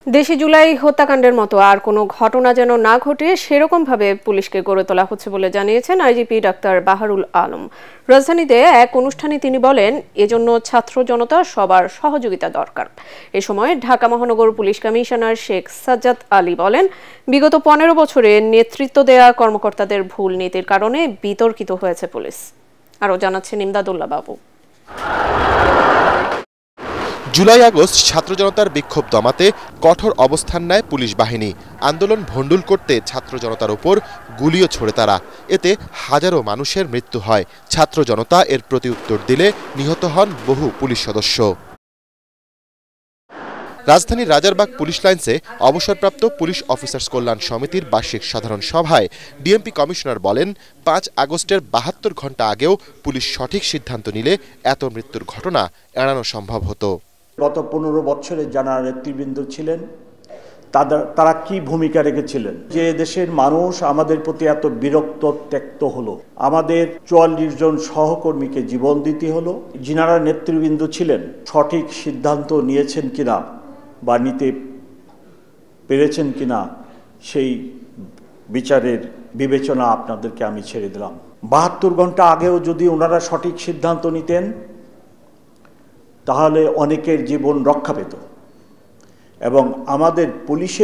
দেশে জুলাই হত্যাকাণ্ডের মতো আর কোনো ঘটনা যেন না ঘটে সেরকমভাবে পুলিশকে গড়ে তোলা হচ্ছে বলে জানিয়েছেন আইজিপি ডাক্তার বাহারুল আলম। রাজধানীতে এক অনুষ্ঠানে তিনি বলেন, এজন্য ছাত্র জনতা সবার সহযোগিতা দরকার। এ সময় ঢাকা মহানগর পুলিশ কমিশনার শেখ সাজ্জাদ আলী বলেন, বিগত 15 বছরে নেতৃত্ব দেয়া কর্মকর্তাদের ভুল নীতির কারণে বিতর্কিত হয়েছে পুলিশ। আরও জানাচ্ছেন ইমদাদুল্লাহ বাবু। জুলাই আগস্ট ছাত্র জনতার বিক্ষোভ দমাতে কঠোর অবস্থান নেয় পুলিশ বাহিনী। আন্দোলন ভণ্ডুল করতে ছাত্র জনতার উপর গুলিও ছোড়ে তারা। এতে হাজারো মানুষের মৃত্যু হয়। ছাত্র জনতা এর প্রতি উত্তর দিলে নিহত হন বহু পুলিশ সদস্য। রাজধানীর রাজারবাগ পুলিশ লাইন্সে অবসরপ্রাপ্ত পুলিশ অফিসার্স কল্যাণ সমিতির বার্ষিক সাধারণ সভায় ডিএমপি কমিশনার বলেন, 5 আগস্টের 72 ঘণ্টা আগেও পুলিশ সঠিক সিদ্ধান্ত নিলে এত মৃত্যুর ঘটনা এড়ানো সম্ভব হতো। গত 15 বছরে যারা নেতৃবৃন্দ ছিলেন তারা কি ভূমিকা রেখেছিলেন যে দেশের মানুষ আমাদের প্রতি এত বিরক্ত ত্যক্ত হলো, আমাদের 44 জন সহকর্মীকে জীবন দিতে হলো। যিনারা নেতৃবৃন্দ ছিলেন সঠিক সিদ্ধান্ত নিয়েছেন কিনা বা নিতে পেরেছেন কিনা সেই বিচারের বিবেচনা আপনাদেরকে আমি ছেড়ে দিলাম। 72 ঘন্টা আগেও যদি ওনারা সঠিক সিদ্ধান্ত নিতেন তাহলে অনেকের জীবন রক্ষা পেত এবং আমাদের পুলিশ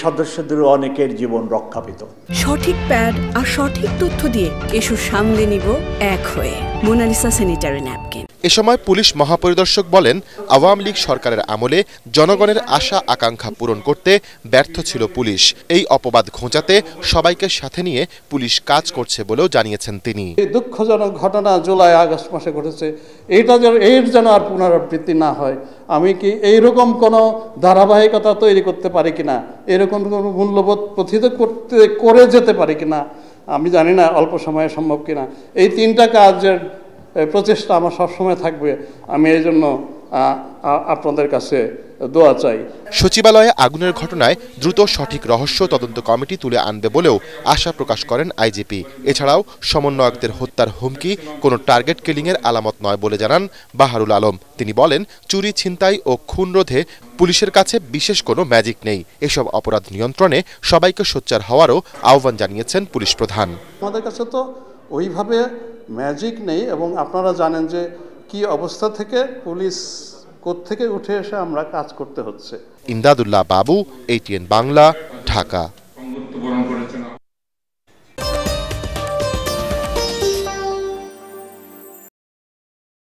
সদস্যদেরও অনেকের জীবন রক্ষা পেত। সঠিক প্যাড আর সঠিক তথ্য দিয়ে এসব সামলে নিব এক হয়ে। Mona Lisa sanitary napkin. এ সময় পুলিশ মহাপরিদর্শক বলেন, আওয়ামী লীগ সরকারের আমলে জনগণের আশা আকাঙ্ক্ষা পূরণ করতে ব্যর্থ ছিল পুলিশ। এই অপবাদ ঘোচাতে সবাইকে সাথে নিয়ে পুলিশ কাজ করছে বলেও জানিয়েছেন তিনি। দুঃখজনক ঘটনা জুলাই আগস্ট মাসে ঘটেছে, এর যেন আর পুনরাবৃত্তি না হয়। আমি কি এইরকম কোনো ধারাবাহিকতা তৈরি করতে পারি কিনা, এরকম কোনো মূল্যবোধ প্রথিত করে যেতে পারি কিনা আমি জানি না, অল্প সময়ে সম্ভব কিনা। এই 3টা কাজের প্রচেষ্টা আমার সবসময় থাকবে। আমি এই জন্য আপনাদের কাছে দোয়া চাই। সচিবালয়ে আগুনের ঘটনায় দ্রুত সঠিক রহস্য তদন্ত কমিটি তুলে আনবে বলেও আশা প্রকাশ করেন আইজিপি। এছাড়াও সমন্বয়কদের হত্যার হুমকি কোনো টার্গেট কিলিংয়ের আলামত নয় বলে জানান বাহারুল আলম। তিনি বলেন, চুরি, ছিনতাই ও খুন রোধে পুলিশের কাছে বিশেষ কোনো ম্যাজিক নেই। এসব অপরাধ নিয়ন্ত্রণে সবাইকে সোচ্চার হওয়ারও আহ্বান জানিয়েছেন পুলিশ প্রধান। আমাদের কাছে তো ওইভাবে ম্যাজিক নেই এবং আপনারা জানেন যে কি অবস্থা থেকে পুলিশ কোত্থেকে উঠে এসে আমরা কাজ করতে হচ্ছে। ইমদাদুল্লাহ বাবু, ATN বাংলা, ঢাকা।